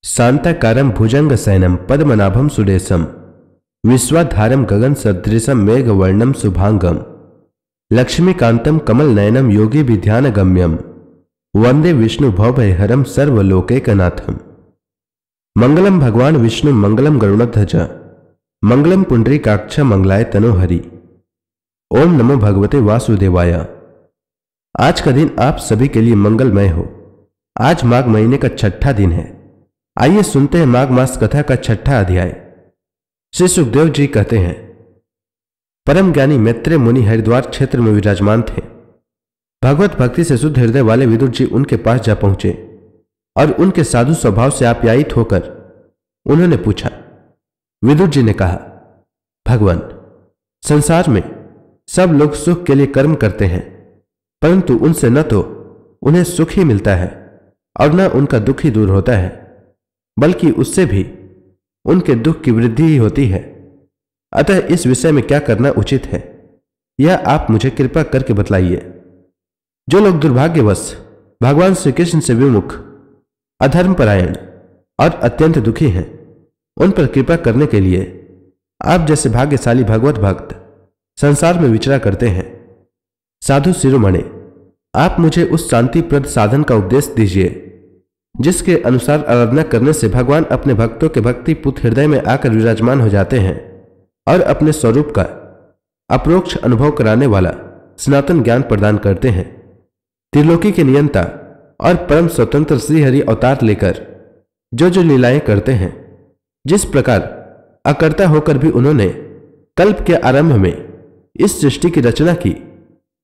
शांताकारं भुजंगशयनं पद्मनाभं सुरेशं विश्वाधारं गगनसदृशं मेघवर्णं शुभांगं लक्ष्मीकान्तं कमलनयनं योगी विध्यानगम्यं वंदे विष्णु भवभयहरं सर्वलोकैकनाथम्। मंगलम भगवान विष्णु मंगलम गरुड़ध्वज मंगलम पुंडरीकाक्ष मंगलाय तनोहरि। ओम नमो भगवते वासुदेवाय। आज का दिन आप सभी के लिए मंगलमय हो। आज माघ महीने का छठा दिन है। आइए सुनते हैं माघ मास कथा का छठा अध्याय। श्री सुखदेव जी कहते हैं, परम ज्ञानी मैत्रेय मुनि हरिद्वार क्षेत्र में विराजमान थे। भगवत भक्ति से शुद्ध हृदय वाले विदुर जी उनके पास जा पहुंचे और उनके साधु स्वभाव से आप्यायित होकर उन्होंने पूछा। विदुर जी ने कहा, भगवान, संसार में सब लोग सुख के लिए कर्म करते हैं, परंतु उनसे न तो उन्हें सुख ही मिलता है और न उनका दुख ही दूर होता है, बल्कि उससे भी उनके दुख की वृद्धि ही होती है। अतः इस विषय में क्या करना उचित है, यह आप मुझे कृपा करके बतलाइए। जो लोग दुर्भाग्यवश भगवान श्री कृष्ण से विमुख, अधर्मपरायण और अत्यंत दुखी हैं, उन पर कृपा करने के लिए आप जैसे भाग्यशाली भगवत भक्त संसार में विचरा करते हैं। साधु शिरोमणि, आप मुझे उस शांतिप्रद साधन का उपदेश दीजिए जिसके अनुसार आराधना करने से भगवान अपने भक्तों के भक्ति पुत हृदय में आकर विराजमान हो जाते हैं और अपने स्वरूप का अप्रोक्ष अनुभव कराने वाला सनातन ज्ञान प्रदान करते हैं। त्रिलोकी के नियंता और परम स्वतंत्र श्रीहरि अवतार लेकर जो जो लीलाएं करते हैं, जिस प्रकार अकर्ता होकर भी उन्होंने कल्प के आरंभ में इस सृष्टि की रचना की,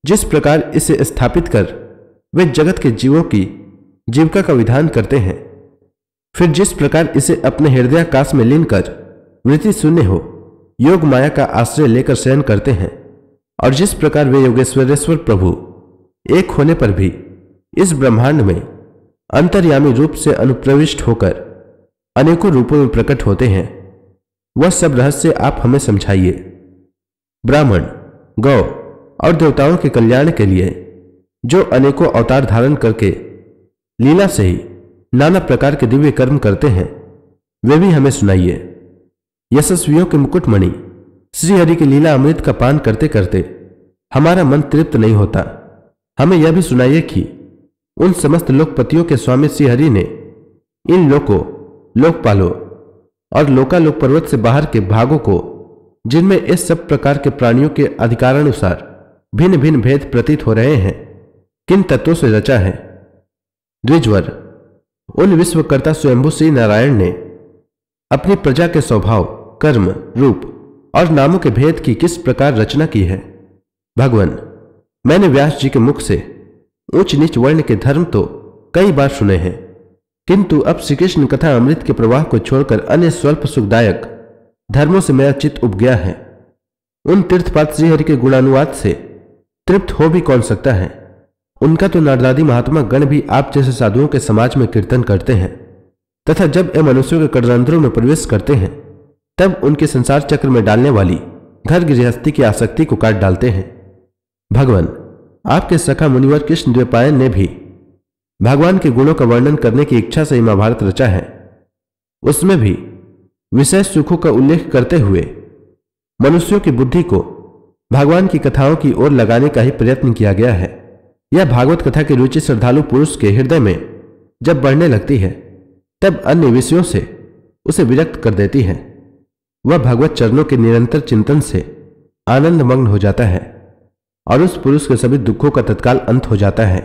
जिस प्रकार इसे स्थापित कर वे जगत के जीवों की जीविका का विधान करते हैं, फिर जिस प्रकार इसे अपने हृदयाकाश में लीन कर वृत्ति शून्य हो योग माया का आश्रय लेकर शयन करते हैं, और जिस प्रकार वे योगेश्वरेश्वर प्रभु एक होने पर भी इस ब्रह्मांड में अंतर्यामी रूप से अनुप्रविष्ट होकर अनेकों रूपों में प्रकट होते हैं, वह सब रहस्य आप हमें समझाइए। ब्राह्मण, गौ और देवताओं के कल्याण के लिए जो अनेकों अवतार धारण करके लीला से ही नाना प्रकार के दिव्य कर्म करते हैं, वे भी हमें सुनाइए। यशस्वियों के मुकुटमणि श्रीहरि की लीला अमृत का पान करते करते हमारा मन तृप्त नहीं होता। हमें यह भी सुनाइए कि उन समस्त लोकपतियों के स्वामी श्रीहरि ने इन लोकों, लोकपालों और लोकालोक पर्वत से बाहर के भागों को, जिनमें इस सब प्रकार के प्राणियों के अधिकारानुसार भिन्न भिन्न भेद प्रतीत हो रहे हैं, किन तत्वों से रचा है। द्विजवर, उन विश्वकर्ता स्वयंभू श्री नारायण ने अपनी प्रजा के स्वभाव, कर्म, रूप और नामों के भेद की किस प्रकार रचना की है। भगवान, मैंने व्यास जी के मुख से ऊंच नीच वर्ण के धर्म तो कई बार सुने हैं, किंतु अब श्री कृष्ण कथा अमृत के प्रवाह को छोड़कर अन्य स्वल्प सुखदायक धर्मों से मेरा चित्त उब गया है। उन तीर्थपाद श्रीहरि के गुणानुवाद से तृप्त हो भी कौन सकता है। उनका तो नारदादी महात्मा गण भी आप जैसे साधुओं के समाज में कीर्तन करते हैं, तथा जब ये मनुष्यों के कड़रंध्रों में प्रवेश करते हैं, तब उनके संसार चक्र में डालने वाली घर गृहस्थी की आसक्ति को काट डालते हैं। भगवान, आपके सखा मुनिवर कृष्ण द्वैपायन ने भी भगवान के गुणों का वर्णन करने की इच्छा से महाभारत रचा है। उसमें भी विशेष सुखों का उल्लेख करते हुए मनुष्यों की बुद्धि को भगवान की कथाओं की ओर लगाने का ही प्रयत्न किया गया है। यह भागवत कथा की रुचि श्रद्धालु पुरुष के हृदय में जब बढ़ने लगती है, तब अन्य विषयों से उसे विरक्त कर देती है। वह भगवत चरणों के निरंतर चिंतन से आनंद मग्न हो जाता है और उस पुरुष के सभी दुखों का तत्काल अंत हो जाता है।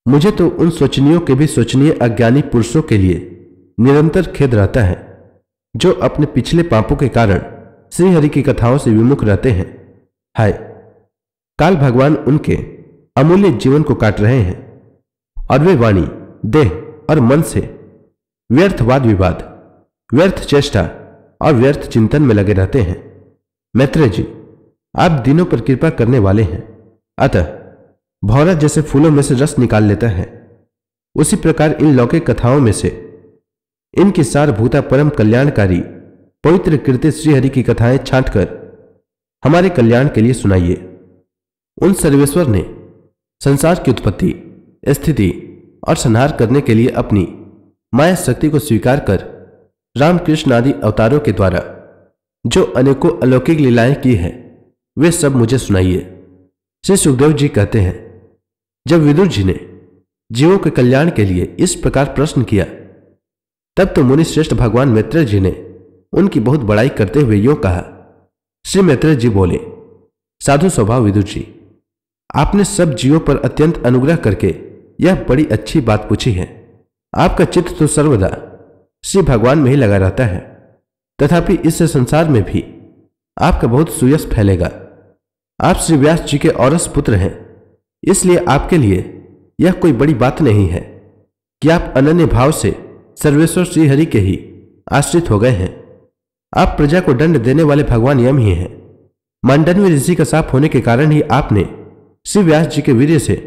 मुझे तो उन सोचनीयों के भी सोचनीय अज्ञानी पुरुषों के लिए निरंतर खेद रहता है, जो अपने पिछले पापों के कारण श्रीहरि की कथाओं से विमुख रहते हैं। हाय, काल भगवान उनके अमूल्य जीवन को काट रहे हैं और वे वाणी, देह और मन से व्यर्थ वाद विवाद, व्यर्थ चेष्टा और व्यर्थ चिंतन में लगे रहते हैं। मैत्रेय जी, आप दिनों पर कृपा करने वाले हैं, अतः भौरा जैसे फूलों में से रस निकाल लेता है, उसी प्रकार इन लौकिक कथाओं में से इनकी सारभूता परम कल्याणकारी पवित्र कीर्ति श्रीहरि की कथाएं छांटकर हमारे कल्याण के लिए सुनाइए। उन सर्वेश्वर ने संसार की उत्पत्ति, स्थिति और संहार करने के लिए अपनी माया शक्ति को स्वीकार कर रामकृष्ण आदि अवतारों के द्वारा जो अनेकों अलौकिक लीलाएं की हैं, वे सब मुझे सुनाइए। श्री सुखदेव जी कहते हैं, जब विदुर जी ने जीवों के कल्याण के लिए इस प्रकार प्रश्न किया, तब तो मुनि श्रेष्ठ भगवान मैत्रेय जी ने उनकी बहुत बड़ाई करते हुए यूं कहा। श्री मैत्रेय जी बोले, साधु स्वभाव विदुर जी, आपने सब जीवों पर अत्यंत अनुग्रह करके यह बड़ी अच्छी बात पूछी है। आपका चित्त तो सर्वदा श्री भगवान में ही लगा रहता है, तथापि इस संसार में भी आपका बहुत सुयश फैलेगा। आप श्री व्यास जी के औरस पुत्र हैं, इसलिए आपके लिए यह कोई बड़ी बात नहीं है कि आप अनन्य भाव से सर्वेश्वर श्री हरि के ही आश्रित हो गए हैं। आप प्रजा को दंड देने वाले भगवान यम ही हैं। मांडन्य ऋषि का शाप होने के कारण ही आपने श्री व्यास जी के वीर्य से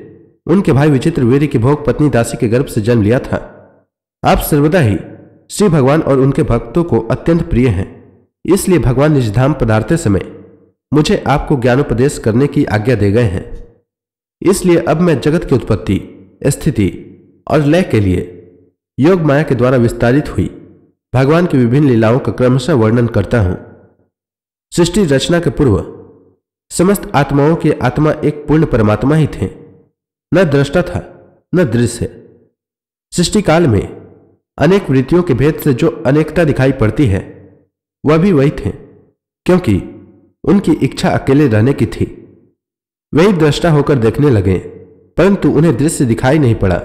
उनके भाई विचित्र वीर्य की भोग पत्नी दासी के गर्भ से जन्म लिया था। आप सर्वदा ही श्री भगवान और उनके भक्तों को अत्यंत प्रिय हैं, इसलिए भगवान निजधाम पधारते समय मुझे आपको ज्ञानोपदेश करने की आज्ञा दे गए हैं। इसलिए अब मैं जगत की उत्पत्ति, स्थिति और लय के लिए योग माया के द्वारा विस्तारित हुई भगवान की विभिन्न लीलाओं का क्रमशः वर्णन करता हूं। सृष्टि रचना के पूर्व समस्त आत्माओं के आत्मा एक पूर्ण परमात्मा ही थे, न दृष्टा था न दृश्य। सृष्टि काल में अनेक वृत्तियों के भेद से जो अनेकता दिखाई पड़ती है, वह भी वही थे, क्योंकि उनकी इच्छा अकेले रहने की थी। वही दृष्टा होकर देखने लगे, परंतु उन्हें दृश्य दिखाई नहीं पड़ा,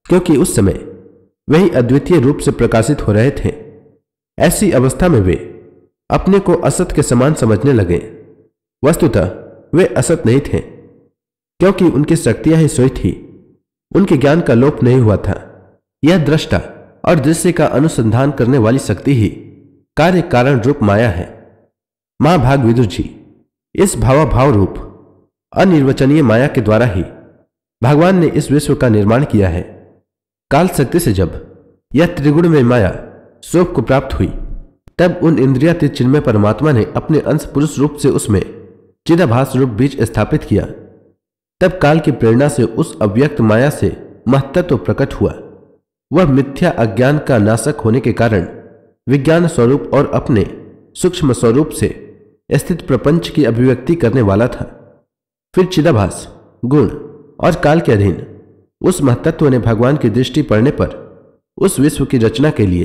क्योंकि उस समय वही अद्वितीय रूप से प्रकाशित हो रहे थे। ऐसी अवस्था में वे अपने को असत के समान समझने लगे। वस्तुतः वे असत नहीं थे, क्योंकि उनकी शक्तियां ही सोई थी। उनके ज्ञान का लोप नहीं हुआ था। यह दृष्टा और दृश्य का अनुसंधान करने वाली शक्ति ही कार्य कारण रूप माया है। महाभाग विदुर जी, इस भावाभाव रूप अनिर्वचनीय माया के द्वारा ही भगवान ने इस विश्व का निर्माण किया है। काल शक्ति से जब यह त्रिगुण में माया शोभ को प्राप्त हुई, तब उन इंद्रियातीत चिन्मय परमात्मा ने अपने अंश पुरुष रूप से उसमें चिदाभास रूप बीज स्थापित किया। तब काल की प्रेरणा से उस अव्यक्त माया से महत्त्व प्रकट हुआ। वह मिथ्या अज्ञान का नाशक होने के कारण विज्ञान स्वरूप और अपने सूक्ष्म स्वरूप से स्थित प्रपंच की अभिव्यक्ति करने वाला था। फिर चिदाभास गुण और काल के अधीन उस महत्त्व ने भगवान की दृष्टि पड़ने पर उस विश्व की रचना के लिए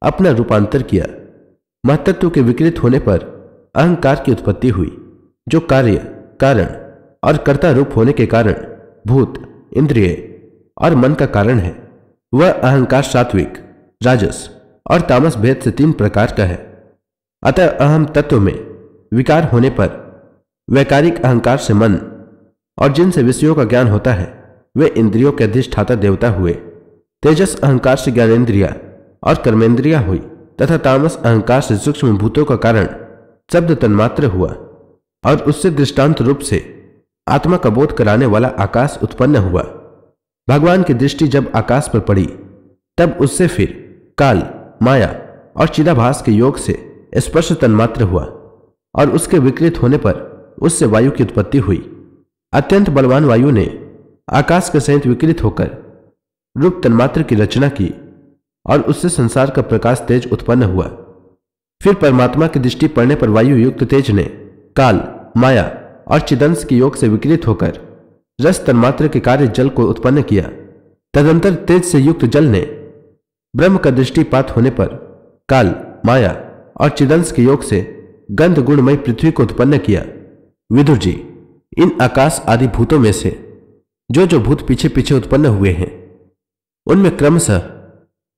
अपना रूपांतर किया। महत्त्व के विकृत होने पर अहंकार की उत्पत्ति हुई, जो कार्य कारण और कर्ता रूप होने के कारण भूत, इंद्रिय और मन का कारण है। वह अहंकार सात्विक, राजस और तामस भेद से 3 प्रकार का है। अतः अहम तत्व में विकार होने पर वैकारिक अहंकार से मन और जिनसे विषयों का ज्ञान होता है, वे इंद्रियों के अधिष्ठाता देवता हुए। तेजस अहंकार से ज्ञानेन्द्रिया और कर्मेंद्रिया हुई, तथा तामस अहंकार से सूक्ष्म भूतों का कारण शब्द तन्मात्र हुआ, और उससे दृष्टांत रूप से आत्मा का बोध कराने वाला आकाश उत्पन्न हुआ। भगवान की दृष्टि जब आकाश पर पड़ी, तब उससे फिर काल, माया और चिदाभास के योग से स्पर्श तन्मात्र हुआ, और उसके विकृत होने पर उससे वायु की उत्पत्ति हुई। अत्यंत बलवान वायु ने आकाश के सहित विकृत होकर रूप तन्मात्र की रचना की, और उससे संसार का प्रकाश तेज उत्पन्न हुआ। फिर परमात्मा की दृष्टि पड़ने पर वायु युक्त तेज ने काल, माया और चिदंश के योग से विकृत होकर रस तन्मात्र के कार्य जल को उत्पन्न किया। तदंतर तेज से युक्त जल ने ब्रह्म का दृष्टिपात होने पर काल, माया और चिदंश के योग से गंध गुणमय पृथ्वी को उत्पन्न किया। विदुर जी, इन आकाश आदि भूतों में से जो भूत पीछे पीछे उत्पन्न हुए हैं, उनमें क्रमशः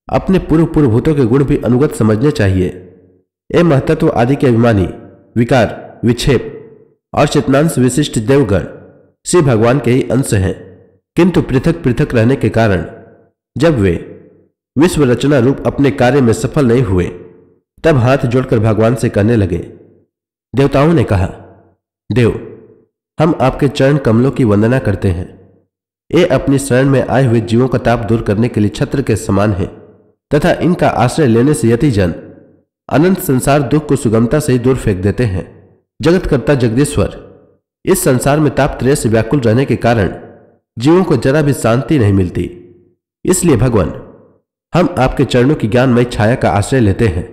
अपने पूर्व भूतों के गुण भी अनुगत समझने चाहिए। ये महत्त्व आदि के अभिमानी, विकार, विक्षेप और चेतनांश विशिष्ट देवगण श्री भगवान के ही अंश हैं, किंतु पृथक पृथक रहने के कारण जब वे विश्व रचना रूप अपने कार्य में सफल नहीं हुए, तब हाथ जोड़कर भगवान से कहने लगे। देवताओं ने कहा, देव, हम आपके चरण कमलों की वंदना करते हैं। ये अपनी शरण में आए हुए जीवों का ताप दूर करने के लिए छत्र के समान है, तथा इनका आश्रय लेने से यति जन अनंत संसार दुख को सुगमता से ही दूर फेंक देते हैं। जगतकर्ता जगदीश्वर इस संसार में ताप त्रय से व्याकुल रहने के कारण जीवों को जरा भी शांति नहीं मिलती। इसलिए भगवान हम आपके चरणों की ज्ञानमय छाया का आश्रय लेते हैं।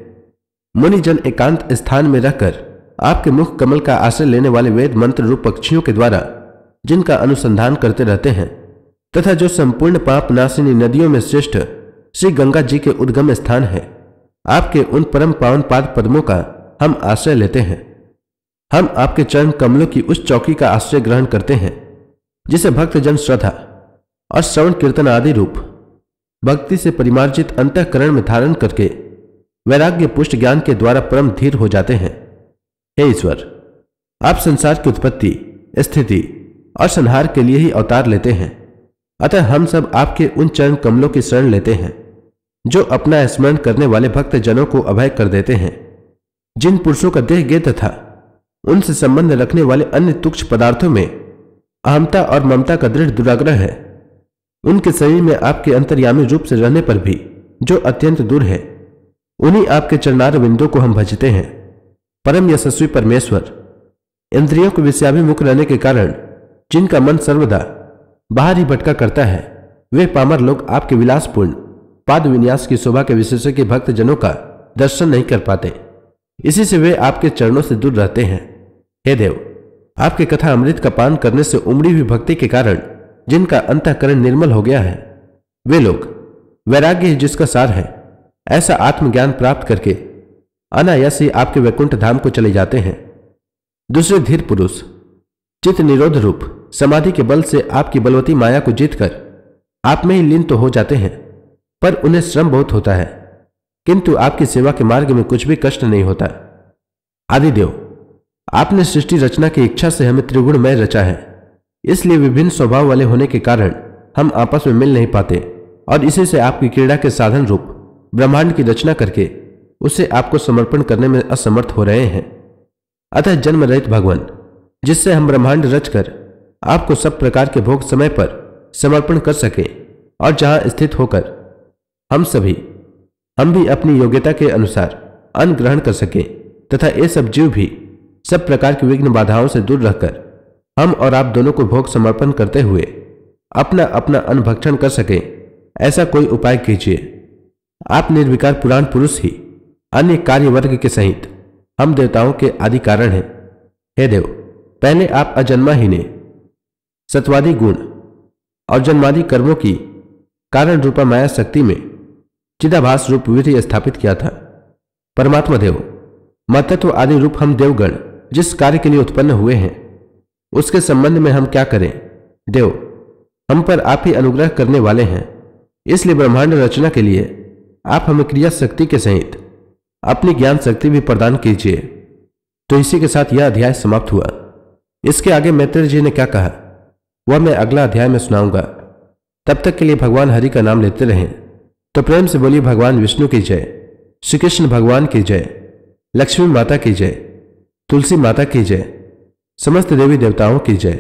मुनिजन एकांत स्थान में रहकर आपके मुख कमल का आश्रय लेने वाले वेद मंत्र रूप पक्षियों के द्वारा जिनका अनुसंधान करते रहते हैं तथा जो संपूर्ण पाप नाशिनी नदियों में श्रेष्ठ श्री गंगा जी के उद्गम स्थान है, आपके उन परम पावन पाद पद्मों का हम आश्रय लेते हैं। हम आपके चरण कमलों की उस चौकी का आश्रय ग्रहण करते हैं जिसे भक्तजन श्रद्धा और श्रवण कीर्तन आदि रूप भक्ति से परिमार्जित अंतःकरण में धारण करके वैराग्य पुष्ट ज्ञान के द्वारा परम धीर हो जाते हैं। हे ईश्वर, आप संसार की उत्पत्ति, स्थिति और संहार के लिए ही अवतार लेते हैं, अतः हम सब आपके उन चरण कमलों की शरण लेते हैं जो अपना स्मरण करने वाले भक्त जनों को अभय कर देते हैं। जिन पुरुषों का देह गे तथा उनसे संबंध रखने वाले अन्य तुच्छ पदार्थों में अहमता और ममता का दृढ़ दुराग्रह है, उनके शरीर में आपके अंतर्यामी रूप से रहने पर भी जो अत्यंत दूर है, उन्हीं आपके चरणार बिंदु को हम भजते हैं। परम यशस्वी परमेश्वर, इंद्रियों के विषयाभिमुख रहने के कारण जिनका मन सर्वदा बाहर ही भटका करता है, वे पामर लोग आपके विलासपूर्ण पाद विन्यास की शोभा के विशेषज्ञ भक्त जनों का दर्शन नहीं कर पाते, इसी से वे आपके चरणों से दूर रहते हैं। हे देव, आपके कथा अमृत का पान करने से उमड़ी हुई भक्ति के कारण जिनका अंतःकरण निर्मल हो गया है, वे लोग वैराग्य ही जिसका सार है, ऐसा आत्मज्ञान प्राप्त करके अनायास ही आपके वैकुंठ धाम को चले जाते हैं। दूसरे धीर पुरुष चित्त निरोध रूप समाधि के बल से आपकी बलवती माया को जीतकर आप में ही लीन तो हो जाते हैं, पर उन्हें श्रम बहुत होता है, किंतु आपकी सेवा के मार्ग में कुछ भी कष्ट नहीं होता। आदिदेव, आपने सृष्टि रचना की इच्छा से हमें त्रिगुणमय रचा है, इसलिए विभिन्न स्वभाव वाले होने के कारण हम आपस में मिल नहीं पाते और इसी से आपकी क्रीड़ा के साधन रूप ब्रह्मांड की रचना करके उसे आपको समर्पण करने में असमर्थ हो रहे हैं। अतः जन्म रहित भगवान, जिससे हम ब्रह्मांड रचकर आपको सब प्रकार के भोग समय पर समर्पण कर सके और जहां स्थित होकर हम भी अपनी योग्यता के अनुसार अन्न ग्रहण कर सके तथा ये सब जीव भी सब प्रकार की विघ्न बाधाओं से दूर रहकर हम और आप दोनों को भोग समर्पण करते हुए अपना अपना अन्न भक्षण कर सके, ऐसा कोई उपाय कीजिए। आप निर्विकार पुराण पुरुष ही अन्य कार्य वर्ग के सहित हम देवताओं के आदि कारण हैं। हे देव, पहले आप अजन्मा ही ने सत्वादि गुण और जन्मादि कर्मों की कारण रूपा माया शक्ति में चिदाभास रूप विधि स्थापित किया था। परमात्मा देव, मतत्व आदि रूप हम देवगण जिस कार्य के लिए उत्पन्न हुए हैं, उसके संबंध में हम क्या करें। देव, हम पर आप ही अनुग्रह करने वाले हैं, इसलिए ब्रह्मांड रचना के लिए आप हमें क्रिया शक्ति के सहित अपनी ज्ञान शक्ति भी प्रदान कीजिए। तो इसी के साथ यह अध्याय समाप्त हुआ। इसके आगे मैत्रेय जी ने क्या कहा वह मैं अगला अध्याय में सुनाऊंगा। तब तक के लिए भगवान हरि का नाम लेते रहें। तो प्रेम से बोलिए भगवान विष्णु की जय, श्री कृष्ण भगवान की जय, लक्ष्मी माता की जय, तुलसी माता की जय, समस्त देवी देवताओं की जय।